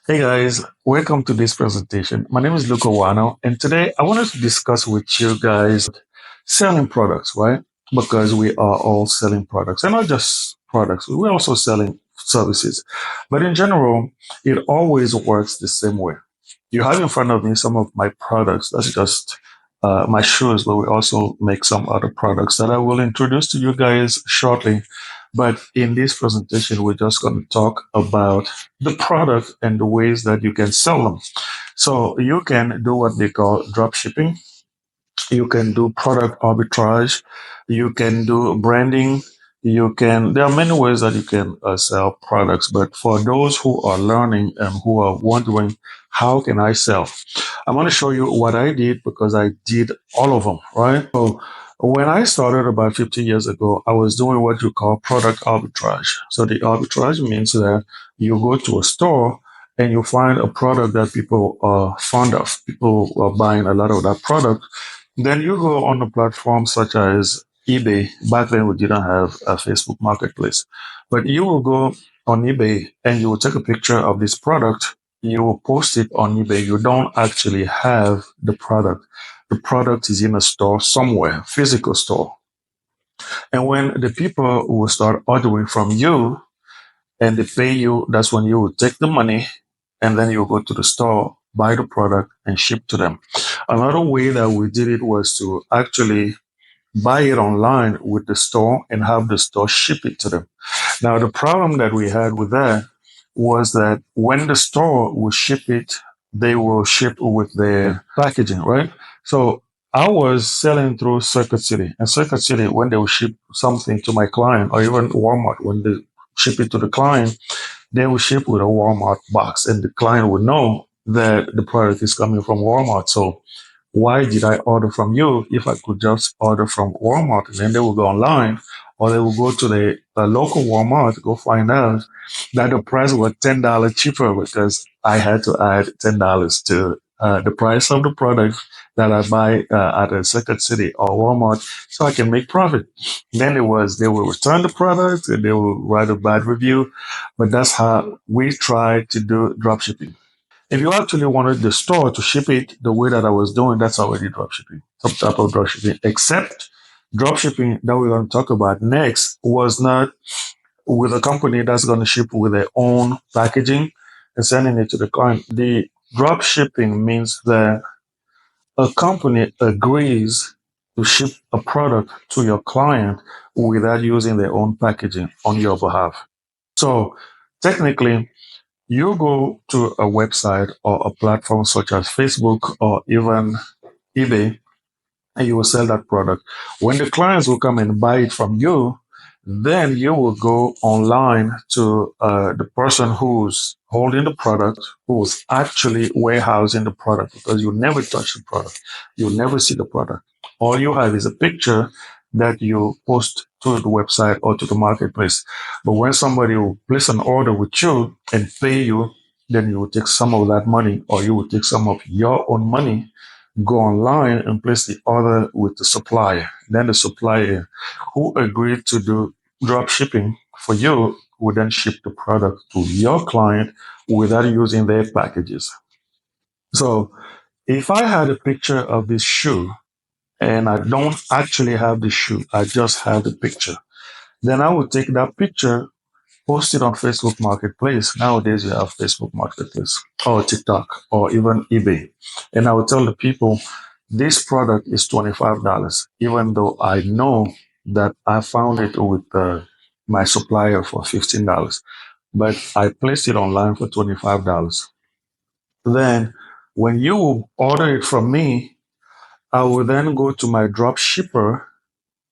Hey guys, welcome to this presentation. My name is Luca Wano, and today I wanted to discuss with you guys selling products, right? Because we are all selling products, and not just products, we're also selling services. But in general, it always works the same way. You have in front of me some of my products. That's just my shoes, but we also make some other products that I will introduce to you guys shortly. But in this presentation, we're just going to talk about the product and the ways that you can sell them. So you can do what they call drop shipping. You can do product arbitrage. You can do branding. There are many ways that you can sell products. But for those who are learning and who are wondering, how can I sell? I'm going to show you what I did because I did all of them, right? So when I started about 50 years ago, I was doing what you call product arbitrage. So the arbitrage means that you go to a store and you find a product that people are fond of. People are buying a lot of that product. Then you go on a platform such as eBay. Back then, we didn't have a Facebook marketplace, but you will go on eBay and you will take a picture of this product. You will post it on eBay. You don't actually have the product. The product is in a store somewhere, physical store. And when the people will start ordering from you and they pay you, that's when you will take the money and then you go to the store, buy the product, and ship to them. Another way that we did it was to actually buy it online with the store and have the store ship it to them. Now, the problem that we had with that was that when the store will ship it, they will ship with their packaging, right? So I was selling through Circuit City, and Circuit City, when they will ship something to my client, or even Walmart, when they ship it to the client, they will ship with a Walmart box, and the client would know that the product is coming from Walmart. So why did I order from you if I could just order from Walmart? And then they will go online or they will go to the local Walmart, go find out that the price was $10 cheaper because I had to add $10 to the price of the product that I buy at a Circuit City or Walmart so I can make profit. Then they will return the product and they will write a bad review. But that's how we try to do dropshipping. If you actually wanted the store to ship it the way that I was doing, that's already dropshipping, some type of dropshipping. Except dropshipping that we're going to talk about next was not with a company that's going to ship with their own packaging and sending it to the client. The dropshipping means that a company agrees to ship a product to your client without using their own packaging on your behalf. So technically, you go to a website or a platform such as Facebook or even eBay, and you will sell that product. When the clients will come and buy it from you, then you will go online to the person who's holding the product, who's actually warehousing the product, because you never touch the product. You'll never see the product. All you have is a picture that you post to the website or to the marketplace. But when somebody will place an order with you and pay you, then you will take some of that money or you will take some of your own money, go online and place the order with the supplier. Then the supplier who agreed to do drop shipping for you will then ship the product to your client without using their packages. So if I had a picture of this shoe and I don't actually have the shoe, I just have the picture, then I would take that picture, post it on Facebook Marketplace. Nowadays, you have Facebook Marketplace or TikTok or even eBay. And I would tell the people, this product is $25, even though I know that I found it with my supplier for $15. But I placed it online for $25. Then when you order it from me, I will then go to my drop shipper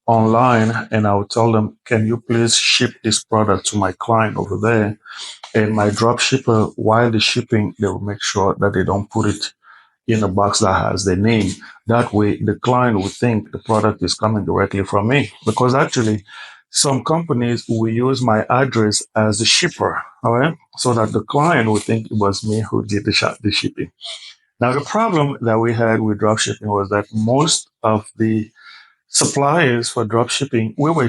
online and I will tell them, can you please ship this product to my client over there? And my drop shipper, while the shipping, they will make sure that they don't put it in a box that has their name. That way, the client will think the product is coming directly from me. Because actually, some companies will use my address as a shipper, all right? So that the client would think it was me who did the shipping. Now, the problem that we had with drop shipping was that most of the suppliers for drop shipping, we were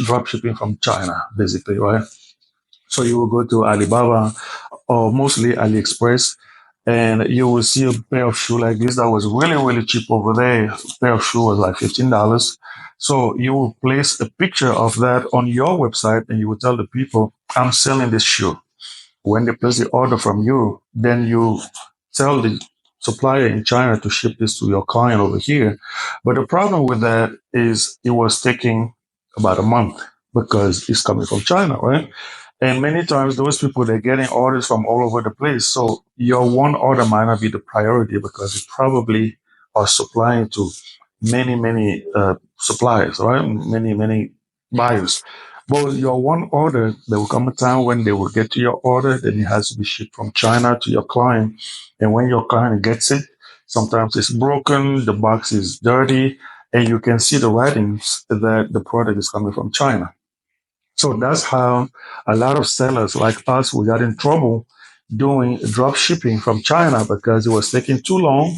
drop shipping from China, basically, right? So you will go to Alibaba or mostly AliExpress, and you will see a pair of shoe like this that was really, really cheap over there. A pair of shoe was like $15. So you will place a picture of that on your website and you will tell the people, I'm selling this shoe. When they place the order from you, then you tell the supplier in China to ship this to your client over here. But the problem with that is it was taking about a month because it's coming from China, right? And many times those people they're getting orders from all over the place. So your one order might not be the priority because you probably are supplying to many suppliers, right? Many buyers. But your one order, there will come a time when they will get to your order, then it has to be shipped from China to your client. And when your client gets it, sometimes it's broken, the box is dirty, and you can see the writings that the product is coming from China. So that's how a lot of sellers like us, we got in trouble doing drop shipping from China because it was taking too long.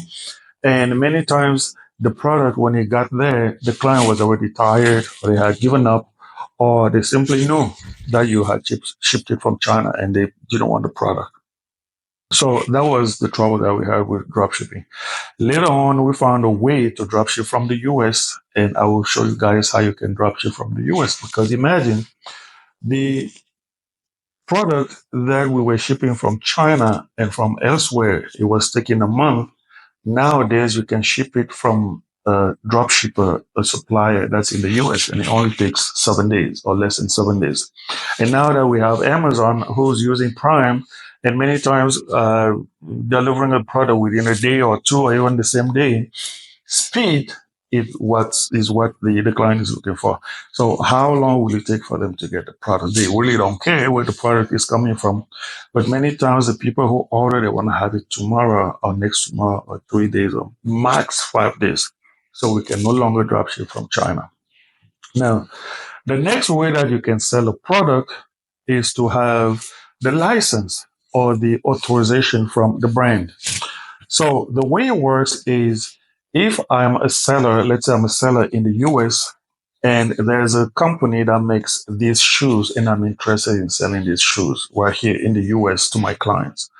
And many times the product, when it got there, the client was already tired or they had given up or they simply knew that you had shipped it from China and they didn't want the product. So that was the trouble that we had with dropshipping. Later on, we found a way to dropship from the US, and I will show you guys how you can dropship from the US. Because imagine the product that we were shipping from China and from elsewhere, it was taking a month. Nowadays, you can ship it from a drop shipper, a supplier that's in the US, and it only takes 7 days or less than 7 days. And now that we have Amazon who's using Prime, and many times delivering a product within a day or two or even the same day, speed is what the client is looking for. So how long will it take for them to get the product? They really don't care where the product is coming from. But many times the people who order, they want to have it tomorrow or next tomorrow or 3 days or max 5 days. So we can no longer drop ship from China. Now, the next way that you can sell a product is to have the license or the authorization from the brand. So the way it works is if I'm a seller, let's say I'm a seller in the US, and there's a company that makes these shoes, and I'm interested in selling these shoes right here in the US to my clients.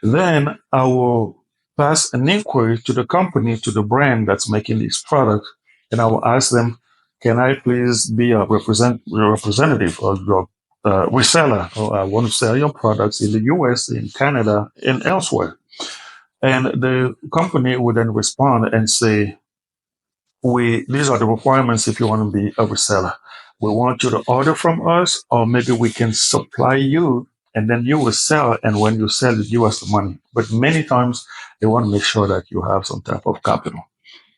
Then I will pass an inquiry to the company, to the brand that's making this product, and I will ask them, can I please be a representative or your reseller? Or I want to sell your products in the US, in Canada, and elsewhere. And the company would then respond and say, we these are the requirements if you want to be a reseller. We want you to order from us, or maybe we can supply you and then you will sell. And when you sell it, give us the money. But many times they want to make sure that you have some type of capital.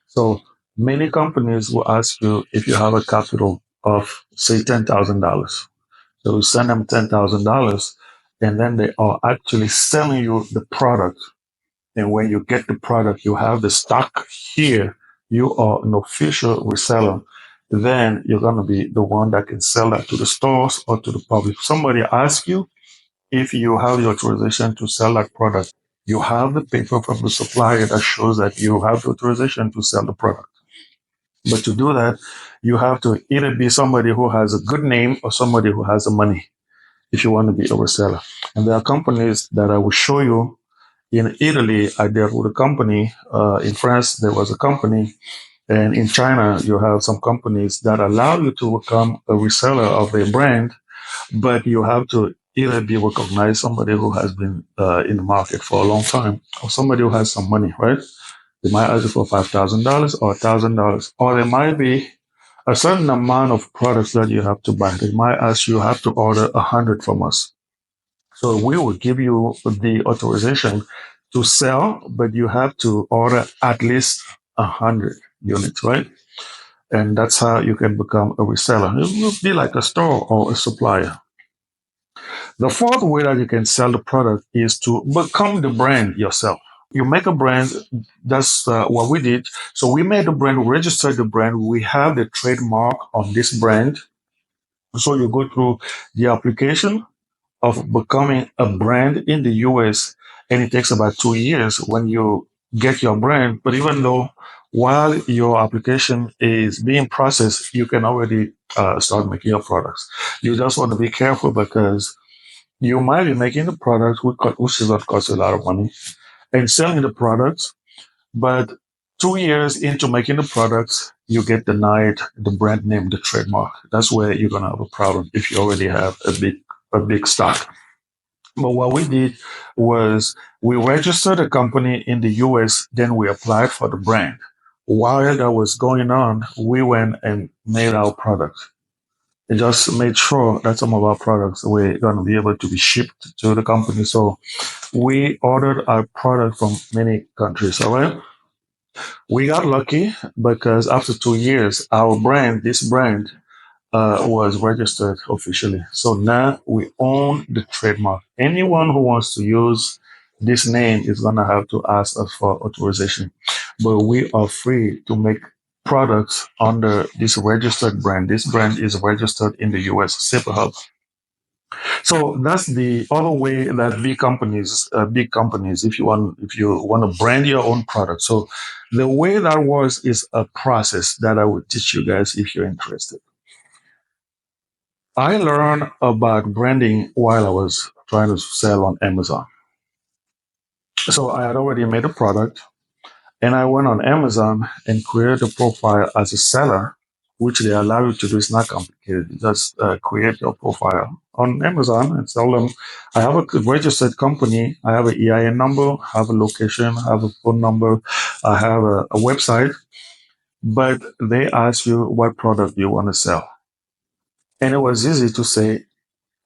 So many companies will ask you if you have a capital of say $10,000. So you send them $10,000 and then they are actually selling you the product, and when you get the product, you have the stock here, you are an official reseller. Then you're going to be the one that can sell that to the stores or to the public. Somebody asks you if you have the authorization to sell that product. You have the paper from the supplier that shows that you have the authorization to sell the product. But to do that, you have to either be somebody who has a good name or somebody who has the money if you want to be a reseller. And there are companies that I will show you. In Italy, I dealt with a company. In France, there was a company. And in China, you have some companies that allow you to become a reseller of their brand, but you have to either be recognized somebody who has been in the market for a long time or somebody who has some money, right? They might ask you for $5,000 or $1,000, or there might be a certain amount of products that you have to buy. They might ask you have to order 100 from us. So we will give you the authorization to sell, but you have to order at least 100 units, right? And that's how you can become a reseller. It will be like a store or a supplier. The fourth way that you can sell the product is to become the brand yourself. You make a brand. That's what we did. So we made the brand, we registered the brand. We have the trademark on this brand. So you go through the application of becoming a brand in the US, and it takes about 2 years when you get your brand. But even though while your application is being processed, you can already start making your products. You just want to be careful because You might be making the products, which is going to cost you a lot of money, and selling the products, but 2 years into making the products, you get denied the brand name, the trademark. That's where you're going to have a problem if you already have a big stock. But what we did was we registered a company in the US, then we applied for the brand. While that was going on, we went and made our product. It just made sure that some of our products were going to be able to be shipped to the company. So we ordered our product from many countries. All right. We got lucky because after 2 years, this brand, was registered officially. So now we own the trademark. Anyone who wants to use this name is going to have to ask us for authorization. But we are free to make products under this registered brand. This brand is registered in the US, Safer Hub. So that's the other way that big companies, if you want to brand your own product. So the way that works is a process that I will teach you guys if you're interested. I learned about branding while I was trying to sell on Amazon. So I had already made a product and I went on Amazon and created a profile as a seller, which they allow you to do. It's not complicated. You just create your profile on Amazon and tell them, I have a registered company. I have an EIN number, I have a location, I have a phone number, I have a website, but they ask you what product you want to sell. And it was easy to say,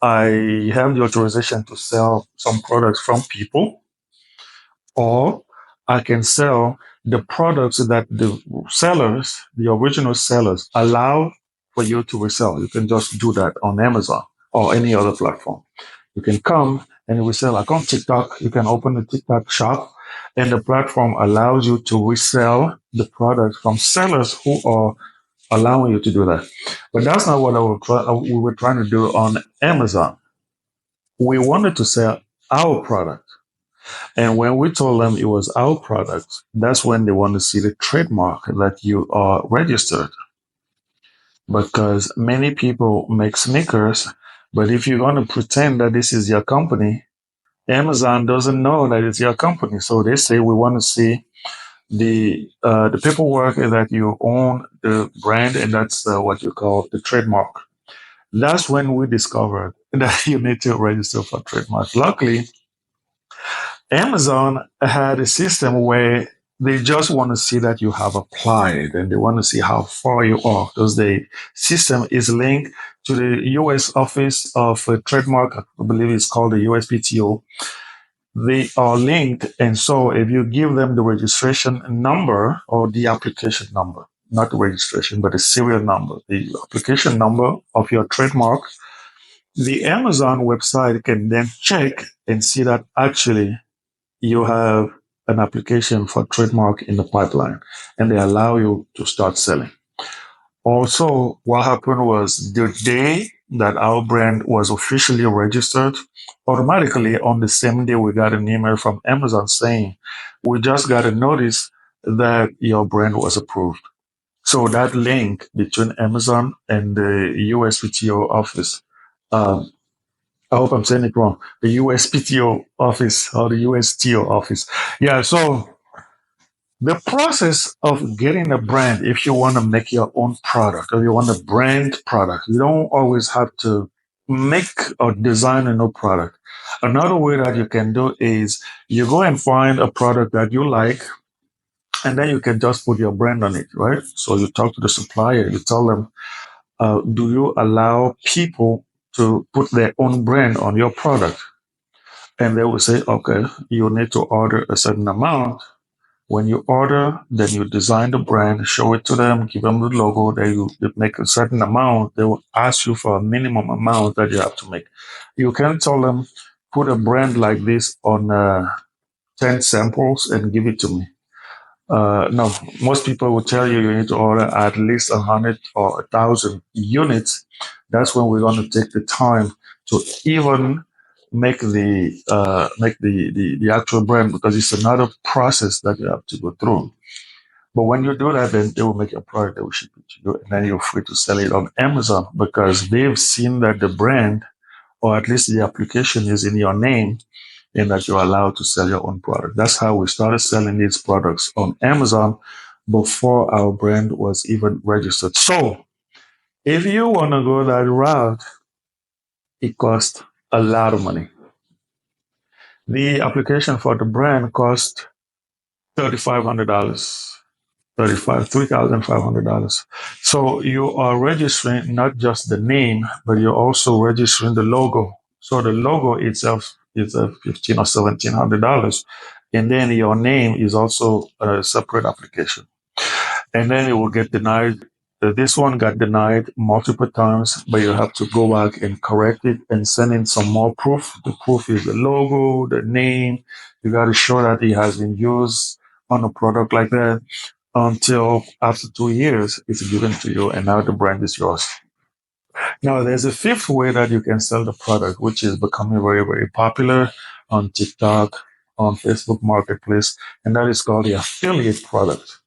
I have the authorization to sell some products from people, or I can sell the products that the sellers, the original sellers, allow for you to resell. You can just do that on Amazon or any other platform. You can come and resell. Like on TikTok, you can open a TikTok shop, and the platform allows you to resell the products from sellers who are allowing you to do that. But that's not what we were trying to do on Amazon. We wanted to sell our product. And when we told them it was our product, that's when they want to see the trademark that you are registered. Because many people make sneakers, but if you're going to pretend that this is your company, Amazon doesn't know that it's your company. So they say we want to see the paperwork that you own the brand, and that's what you call the trademark. That's when we discovered that you need to register for trademark. Luckily, Amazon had a system where they just want to see that you have applied and they want to see how far you are because the system is linked to the US Office of Trademark. I believe it's called the USPTO. They are linked. And so if you give them the registration number or the application number, not the registration, but the serial number, the application number of your trademark, the Amazon website can then check and see that actually you have an application for trademark in the pipeline and they allow you to start selling. Also, what happened was the day that our brand was officially registered, automatically on the same day, we got an email from Amazon saying, we just got a notice that your brand was approved. So that link between Amazon and the USPTO office, um, I hope I'm saying it wrong. The USPTO office or the USTO office. Yeah. So the process of getting a brand, if you want to make your own product or you want a brand product, you don't always have to make or design a new product. Another way that you can do is you go and find a product that you like, and then you can just put your brand on it, right? So you talk to the supplier, you tell them, do you allow people to put their own brand on your product? And they will say, okay, you need to order a certain amount. When you order, then you design the brand, show it to them, give them the logo, they make a certain amount. They will ask you for a minimum amount that you have to make. You can tell them, put a brand like this on 10 samples and give it to me. No, most people will tell you you need to order at least 100 or 1,000 units. That's when we're going to take the time to even make the actual brand because it's another process that you have to go through. But when you do that, then they will make a product, they will ship it to you, and then you're free to sell it on Amazon because they've seen that the brand or at least the application is in your name, and that you're allowed to sell your own product. That's how we started selling these products on Amazon before our brand was even registered. So if you want to go that route, it costs a lot of money. The application for the brand cost $3,500. 35 $3,500. So you are registering not just the name, but you're also registering the logo. So the logo itself is a 15 or $1,700, and then your name is also a separate application. And then it will get denied. This one got denied multiple times, but you have to go back and correct it and send in some more proof. The proof is the logo, the name. You got to show that it has been used on a product like that until after 2 years it's given to you and now the brand is yours. Now there's a fifth way that you can sell the product, which is becoming very, very popular on TikTok, on Facebook Marketplace, and that is called the affiliate product.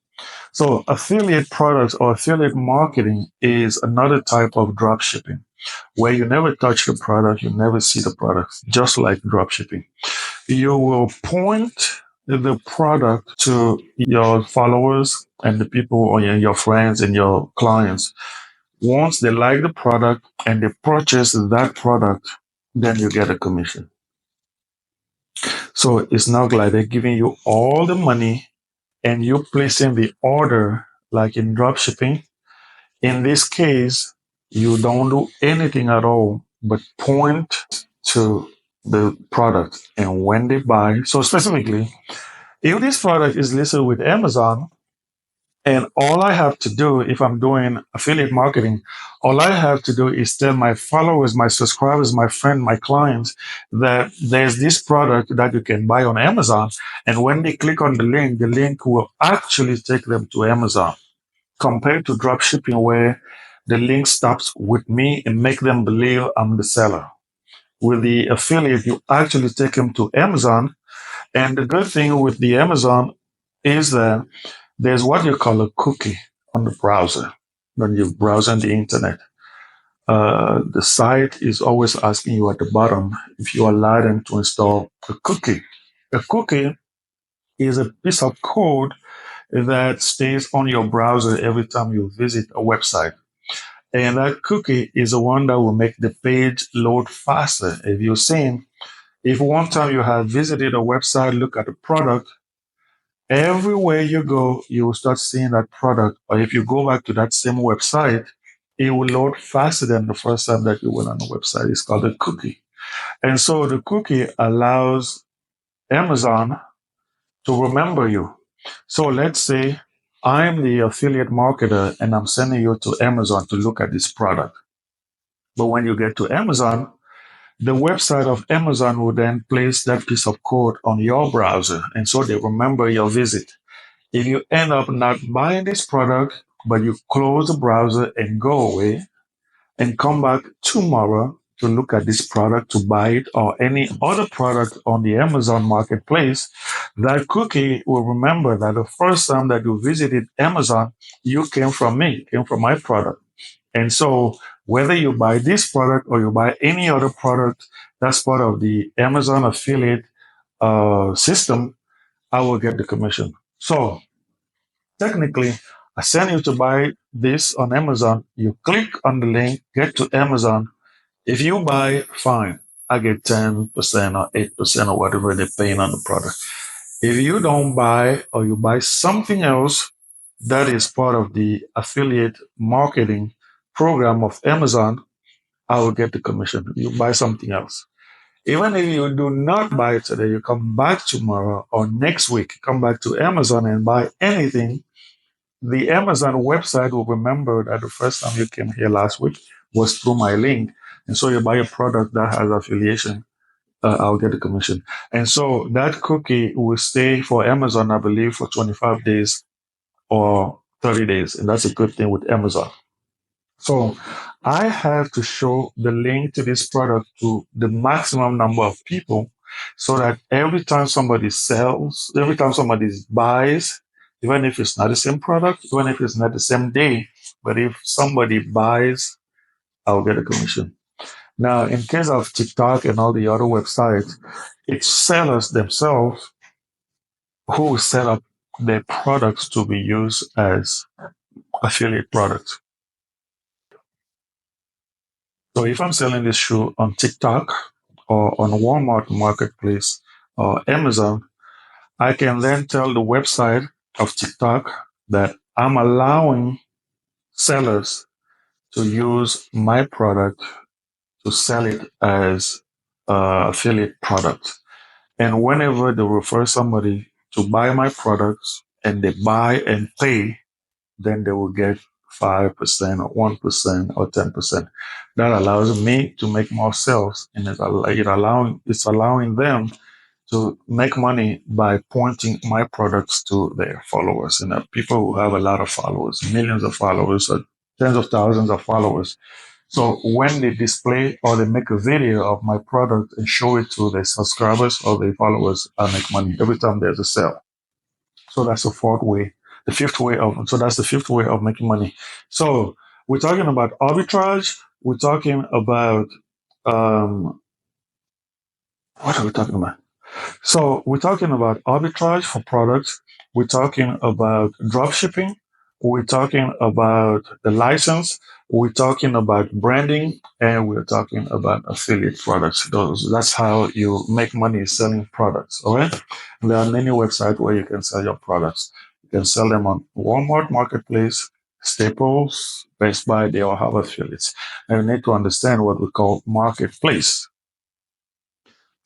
So affiliate products or affiliate marketing is another type of drop shipping where you never touch the product, you never see the product, just like drop shipping. You will point the product to your followers and the people or your friends and your clients. Once they like the product and they purchase that product, then you get a commission. So it's not like they're giving you all the money and you placing the order like in drop shipping. In this case, you don't do anything at all but point to the product. And when they buy, so specifically, if this product is listed with Amazon, and all I have to do, if I'm doing affiliate marketing, all I have to do is tell my followers, my subscribers, my friends, my clients that there's this product that you can buy on Amazon. And when they click on the link will actually take them to Amazon compared to drop shipping where the link stops with me and make them believe I'm the seller. With the affiliate, you actually take them to Amazon. And the good thing with the Amazon is that there's what you call a cookie on the browser when you browse on the internet. The site is always asking you at the bottom if you allow them to install a cookie. A cookie is a piece of code that stays on your browser every time you visit a website. And that cookie is the one that will make the page load faster. If you're saying, if one time you have visited a website, look at the product, everywhere you go, you will start seeing that product. Or if you go back to that same website, it will load faster than the first time that you went on the website. It's called a cookie. And so the cookie allows Amazon to remember you. So let's say I'm the affiliate marketer and I'm sending you to Amazon to look at this product. But when you get to Amazon, the website of Amazon will then place that piece of code on your browser. And so they remember your visit. If you end up not buying this product, but you close the browser and go away and come back tomorrow to look at this product, to buy it, or any other product on the Amazon marketplace, that cookie will remember that the first time that you visited Amazon, you came from me, came from my product. And so whether you buy this product or you buy any other product that's part of the Amazon affiliate system, I will get the commission. So technically, I send you to buy this on Amazon. You click on the link, get to Amazon. If you buy, fine. I get 10% or 8% or whatever they're paying on the product. If you don't buy or you buy something else that is part of the affiliate marketing program of Amazon, I will get the commission. You buy something else. Even if you do not buy it today, you come back tomorrow or next week, come back to Amazon and buy anything, the Amazon website will remember that the first time you came here last week was through my link. And so you buy a product that has affiliation, I'll get the commission. And so that cookie will stay for Amazon, I believe, for 25 days or 30 days. And that's a good thing with Amazon. So I have to show the link to this product to the maximum number of people so that every time somebody sells, every time somebody buys, even if it's not the same product, even if it's not the same day, but if somebody buys, I'll get a commission. Now, in case of TikTok and all the other websites, it's sellers themselves who set up their products to be used as affiliate products. So if I'm selling this shoe on TikTok or on Walmart Marketplace or Amazon, I can then tell the website of TikTok that I'm allowing sellers to use my product to sell it as affiliate product. And whenever they refer somebody to buy my products and they buy and pay, then they will get 5% or 1% or 10%. That allows me to make more sales, and it's allowing them to make money by pointing my products to their followers. And people who have a lot of followers, millions of followers, or tens of thousands of followers. So when they display or they make a video of my product and show it to their subscribers or their followers, I make money every time there's a sale. So that's the fourth way. That's the fifth way of making money. So we're talking about arbitrage. We're talking about, what are we talking about? So we're talking about arbitrage for products. We're talking about drop shipping. We're talking about the license. We're talking about branding, and we're talking about affiliate products. That's how you make money selling products. All right. There are many websites where you can sell your products. You can sell them on Walmart Marketplace, Staples, Best Buy. They all have affiliates. And you need to understand what we call marketplace.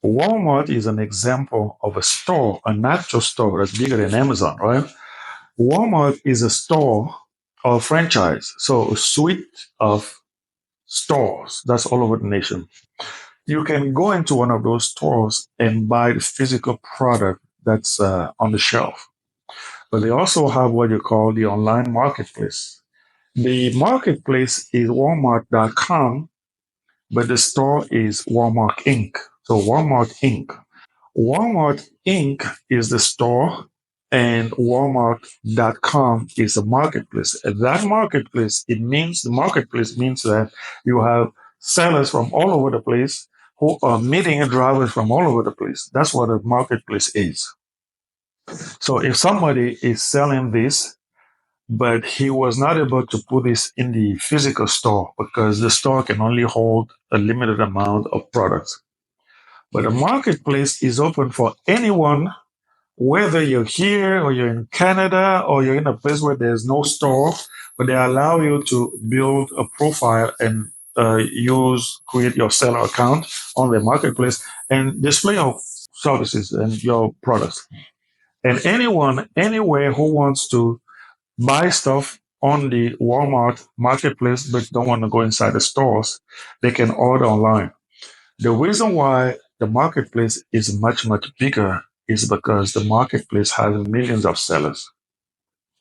Walmart is an example of a store, an actual store that's bigger than Amazon, right? Walmart is a store or franchise, so a suite of stores that's all over the nation. You can go into one of those stores and buy the physical product that's on the shelf. But they also have what you call the online marketplace. The marketplace is Walmart.com, but the store is Walmart Inc. So Walmart Inc. Walmart Inc. is the store, and Walmart.com is the marketplace. And that marketplace, the marketplace means that you have sellers from all over the place who are meeting drivers from all over the place. That's what a marketplace is. So if somebody is selling this, but he was not able to put this in the physical store because the store can only hold a limited amount of products. But the marketplace is open for anyone, whether you're here or you're in Canada or you're in a place where there's no store, but they allow you to build a profile and create your seller account on the marketplace and display your services and your products. And anyone, anywhere who wants to buy stuff on the Walmart marketplace but don't want to go inside the stores, they can order online. The reason why the marketplace is much, much bigger is because the marketplace has millions of sellers.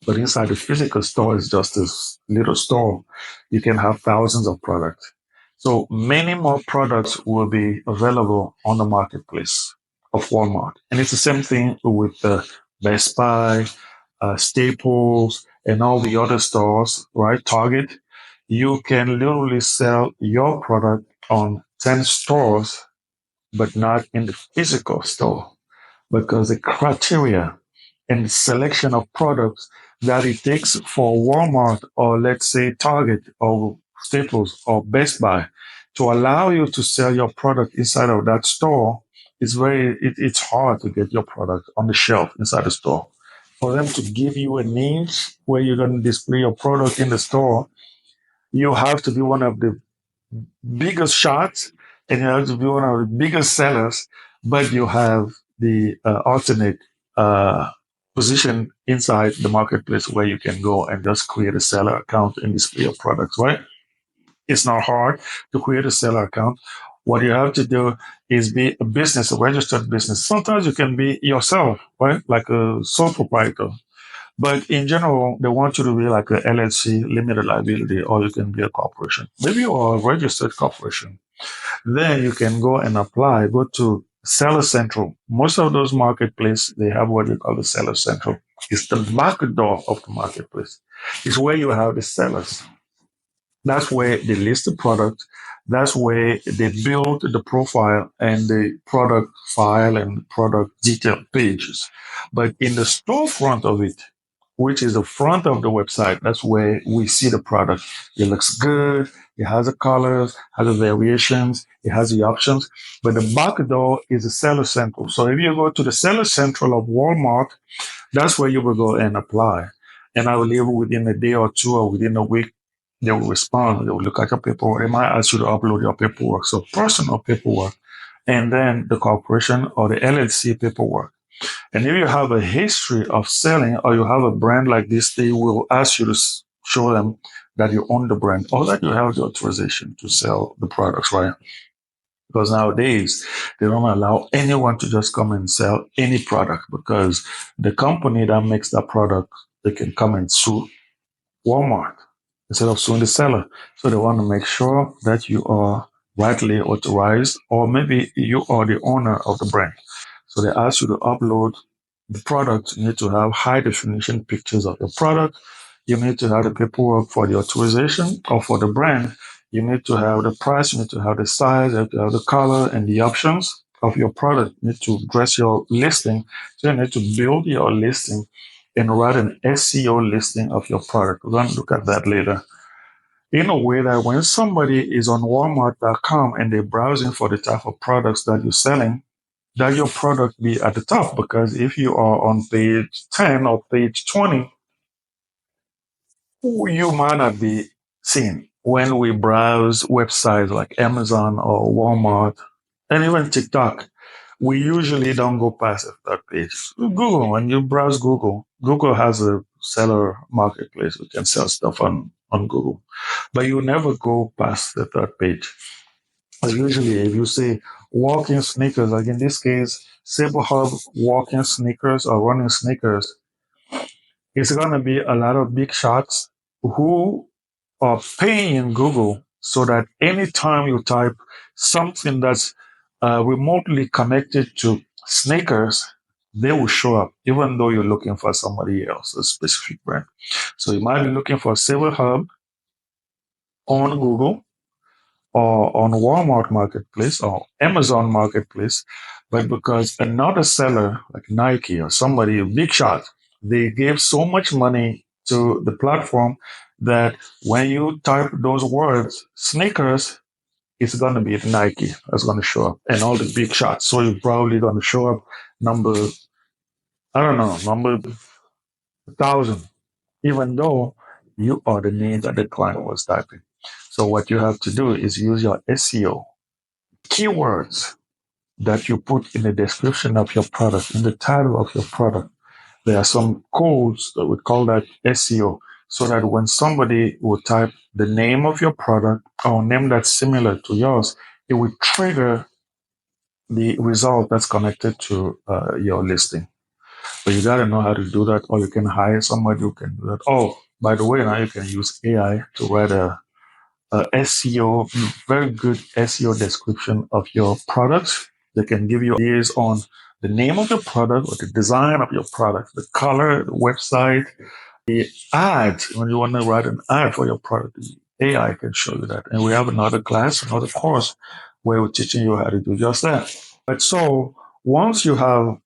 But inside the physical store is just a little store. You can have thousands of products. So many more products will be available on the marketplace of Walmart. And it's the same thing with Best Buy, Staples, and all the other stores, right? Target. You can literally sell your product on 10 stores but not in the physical store because the criteria and the selection of products that it takes for Walmart or let's say Target or Staples or Best Buy to allow you to sell your product inside of that store it's hard to get your product on the shelf inside the store. For them to give you a niche where you're going to display your product in the store, you have to be one of the biggest shots and you have to be one of the biggest sellers, but you have the alternate uh, position inside the marketplace where you can go and just create a seller account and display your products, right? It's not hard to create a seller account. What you have to do is be a business, a registered business. Sometimes you can be yourself, right? Like a sole proprietor. But in general, they want you to be like a LLC, limited liability, or you can be a corporation. Maybe you are a registered corporation. Then you can go and apply, go to Seller Central. Most of those marketplaces, they have what we call the Seller Central. It's the market door of the marketplace. It's where you have the sellers. That's where they list the product. That's where they build the profile and the product file and product detail pages. But in the storefront of it, which is the front of the website, that's where we see the product. It looks good. It has the colors, has the variations, it has the options. But the back door is the seller central. So if you go to the seller central of Walmart, that's where you will go and apply. And I believe within a day or two or within a week, they will respond. They will look at your paperwork. They might ask you to upload your paperwork. So personal paperwork, and then the corporation or the LLC paperwork. And if you have a history of selling or you have a brand like this, they will ask you to show them that you own the brand or that you have the authorization to sell the products, right? Because nowadays they don't allow anyone to just come and sell any product because the company that makes that product, they can come and sue Walmart instead of suing the seller. So they want to make sure that you are rightly authorized or maybe you are the owner of the brand. So they ask you to upload the product. You need to have high definition pictures of the product. You need to have the paperwork for the authorization or for the brand. You need to have the price. You need to have the size. You have to have the color and the options of your product. You need to dress your listing. So you need to build your listing and write an SEO listing of your product. We're going to look at that later. In a way that when somebody is on Walmart.com and they're browsing for the type of products that you're selling, that your product be at the top. Because if you are on page 10 or page 20, you might not be seen. When we browse websites like Amazon or Walmart and even TikTok, we usually don't go past that page. Google, when you browse Google, Google has a seller marketplace. We can sell stuff on Google, but you never go past the third page. Usually, if you say walking sneakers, like in this case, Saber Hub walking sneakers or running sneakers, it's going to be a lot of big shots who are paying in Google so that anytime you type something that's remotely connected to sneakers, they will show up, even though you're looking for somebody else, a specific brand. So you might be looking for Saber Hub on Google or on Walmart Marketplace or Amazon Marketplace, but because another seller like Nike or somebody, a big shot, they gave so much money to the platform that when you type those words, sneakers, it's going to be Nike that's going to show up and all the big shots. So you're probably going to show up number, I don't know, number 1,000, even though you are the name that the client was typing. So what you have to do is use your SEO keywords that you put in the description of your product, in the title of your product. There are some codes that we call that SEO, so that when somebody will type the name of your product or name that's similar to yours, it will trigger the result that's connected to your listing. But you got to know how to do that, or you can hire somebody who can do that. Oh, by the way, now you can use AI to write a SEO, very good SEO description of your products. They can give you ideas on the name of your product or the design of your product, the color, the website, the ad. When you want to write an ad for your product, the AI can show you that. And we have another class, another course where we're teaching you how to do just that. But so once you have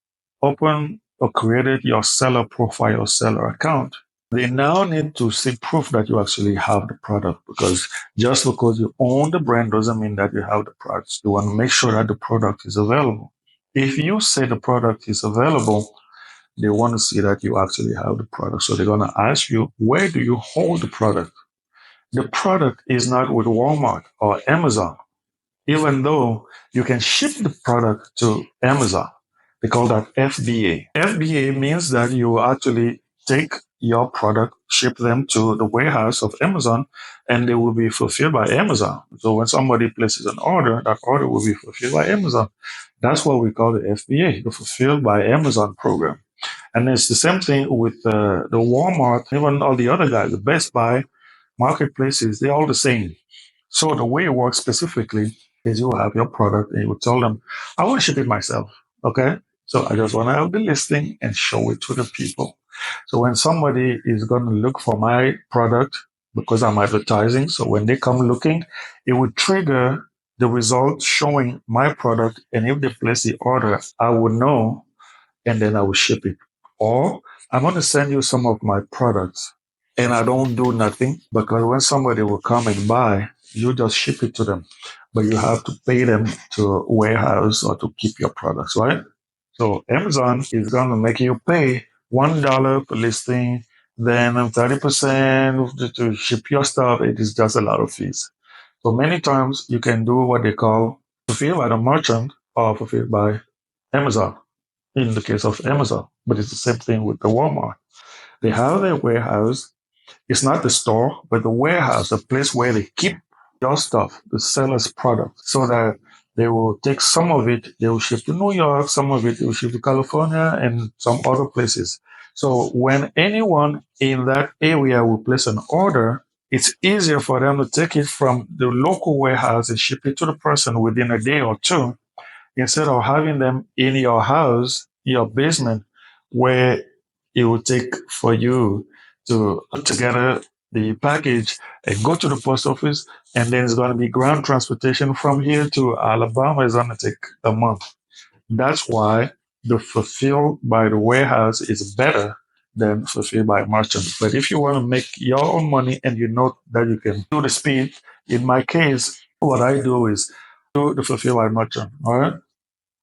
opened or created your seller profile or seller account, they now need to see proof that you actually have the product, because just because you own the brand doesn't mean that you have the product. You want to make sure that the product is available. If you say the product is available, they want to see that you actually have the product. So they're going to ask you, where do you hold the product? The product is not with Walmart or Amazon, even though you can ship the product to Amazon. They call that FBA. FBA means that you actually take your product, ship them to the warehouse of Amazon, and they will be fulfilled by Amazon. So when somebody places an order, that order will be fulfilled by Amazon. That's what we call the FBA, the Fulfilled by Amazon program. And it's the same thing with the Walmart, even all the other guys, the Best Buy marketplaces, they're all the same. So the way it works specifically is you have your product and you will tell them, I want to ship it myself. Okay. So I just want to have the listing and show it to the people. So when somebody is going to look for my product, because I'm advertising. So when they come looking, it would trigger the results showing my product. And if they place the order, I would know and then I will ship it. Or I'm going to send you some of my products and I don't do nothing because when somebody will come and buy, you just ship it to them. But you have to pay them to a warehouse or to keep your products, right? So Amazon is going to make you pay $1 per listing, then 30% to ship your stuff. It is just a lot of fees. So many times you can do what they call fulfill by the merchant or fulfill by Amazon in the case of Amazon. But it's the same thing with the Walmart. They have their warehouse. It's not the store, but the warehouse, the place where they keep your stuff, the seller's product, so that they will take some of it, they will ship to New York, some of it they will ship to California and some other places. So when anyone in that area will place an order, it's easier for them to take it from the local warehouse and ship it to the person within a day or two instead of having them in your house, your basement, where it will take for you to put together the package and go to the post office, and then it's going to be ground transportation from here to Alabama is going to take a month. That's why the fulfill by the warehouse is better than fulfill by merchant. But if you want to make your own money and you know that you can do the speed, in my case, what I do is do the fulfill by merchant. All right.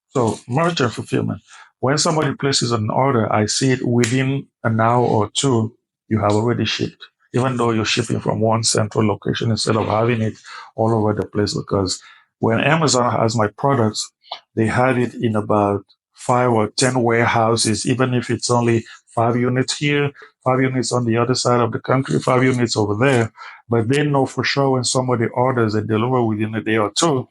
So merchant fulfillment. When somebody places an order, I see it within an hour or two, you have already shipped, even though you're shipping from one central location instead of having it all over the place. Because when Amazon has my products, they have it in about 5 or 10 warehouses, even if it's only 5 units here, 5 units on the other side of the country, 5 units over there. But they know for sure when somebody orders, they deliver within a day or two.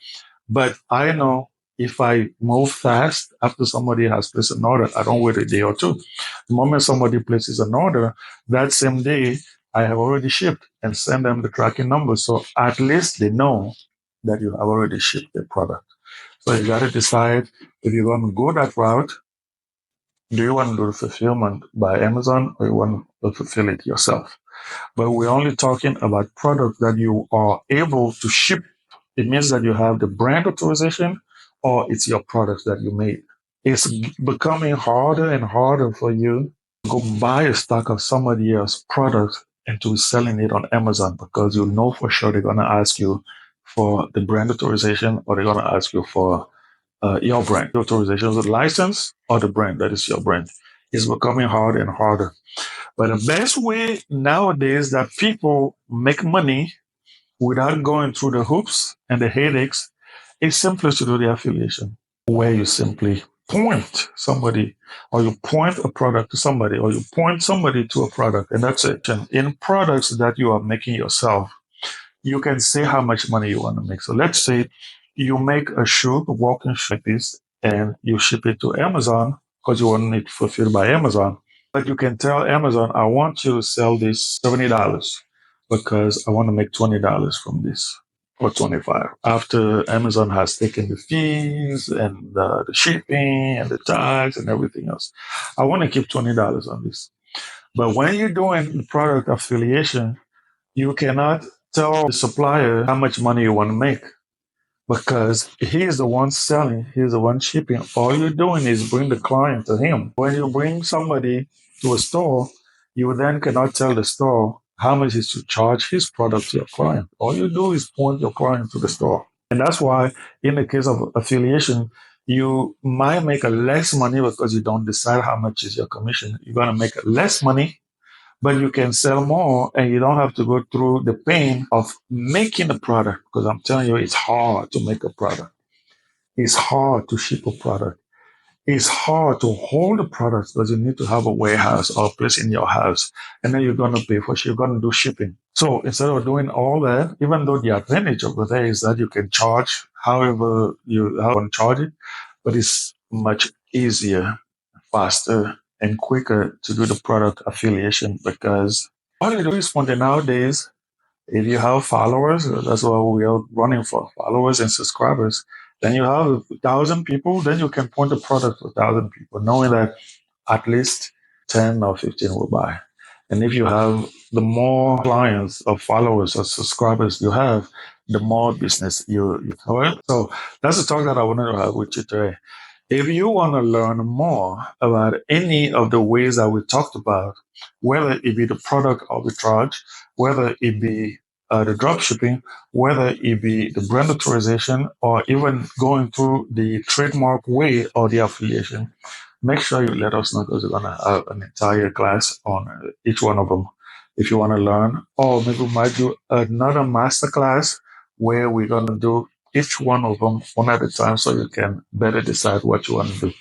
But I know if I move fast after somebody has placed an order, I don't wait a day or two. The moment somebody places an order, that same day, I have already shipped and send them the tracking number. So at least they know that you have already shipped the product. So you got to decide if you're going to go that route. Do you want to do the fulfillment by Amazon or you want to fulfill it yourself? But we're only talking about products that you are able to ship. It means that you have the brand authorization or it's your products that you made. It's becoming harder and harder for you to go buy a stock of somebody else's product and to selling it on Amazon because you know for sure they're going to ask you for the brand authorization or they're going to ask you for your brand authorization, the license or the brand that is your brand. It's becoming harder and harder. But the best way nowadays that people make money without going through the hoops and the headaches is simply to do the affiliation, where you simply point somebody or you point a product to somebody or you point somebody to a product, and that's it. And in products that you are making yourself, you can say how much money you want to make. So let's say you make a shoe, a walking shoe like this, and you ship it to Amazon because you want it fulfilled by Amazon. But you can tell Amazon, I want you to sell this $70 because I want to make $20 from this or 25 after Amazon has taken the fees and the shipping and the tax and everything else. I want to keep $20 on this. But when you're doing the product affiliation, you cannot tell the supplier how much money you want to make because he is the one selling, he's the one shipping. All you're doing is bring the client to him. When you bring somebody to a store, you then cannot tell the store how much is to charge his product to your client. All you do is point your client to the store. And that's why in the case of affiliation, you might make a less money because you don't decide how much is your commission. You're going to make less money but you can sell more and you don't have to go through the pain of making the product because I'm telling you, it's hard to make a product. It's hard to ship a product. It's hard to hold the product because you need to have a warehouse or a place in your house. And then you're going to pay for it. You're going to do shipping. So instead of doing all that, even though the advantage over there is that you can charge however you want to charge it, but it's much easier, faster, and quicker to do the product affiliation because all you do is for nowadays, if you have followers, that's what we are running for, followers and subscribers, then you have 1,000 people, then you can point the product to 1,000 people, knowing that at least 10 or 15 will buy. And if you have, the more clients or followers or subscribers you have, the more business you all right. So that's the talk that I wanted to have with you today. If you want to learn more about any of the ways that we talked about, whether it be the product arbitrage, whether it be the drop shipping, whether it be the brand authorization, or even going through the trademark way or the affiliation, make sure you let us know because we're going to have an entire class on each one of them if you want to learn. Or maybe we might do another masterclass where we're going to do each one of them one at a time so you can better decide what you want to do.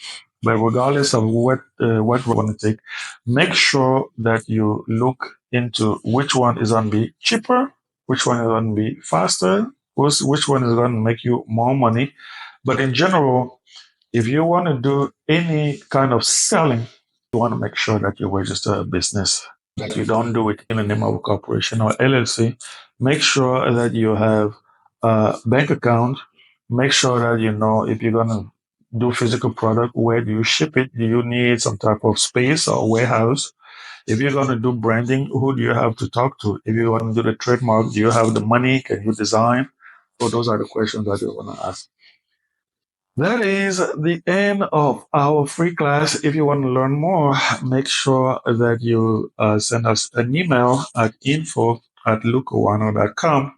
But regardless of what we want to take, make sure that you look into which one is going to be cheaper, which one is going to be faster, which one is going to make you more money. But in general, if you want to do any kind of selling, you want to make sure that you register a business, that you don't do it in the name of a corporation or LLC. Make sure that you have a bank account. Make sure that you know if you're going to do physical product, where do you ship it? Do you need some type of space or warehouse? If you're going to do branding, who do you have to talk to? If you want to do the trademark, do you have the money? Can you design? So those are the questions that you want to ask. That is the end of our free class. If you want to learn more, make sure that you send us an email at info@lucowano.com.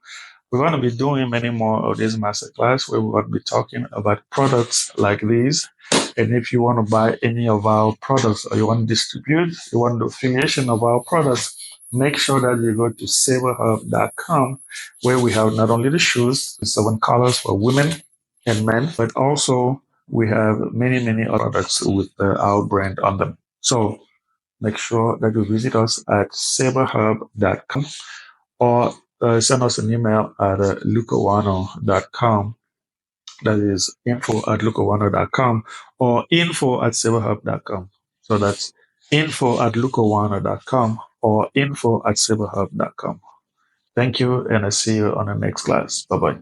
We're going to be doing many more of these masterclass where we're going to be talking about products like these. And if you want to buy any of our products or you want to distribute, you want the affiliation of our products, make sure that you go to saverhub.com where we have not only the shoes, the 7 colors for women and men, but also we have many, many other products with our brand on them. So make sure that you visit us at saverhub.com or send us an email at lucowano.com. That is info@lucowano.com or info@saverhub.com. So that's info@lucowano.com or info@saverhub.com. Thank you, and I see you on the next class. Bye bye.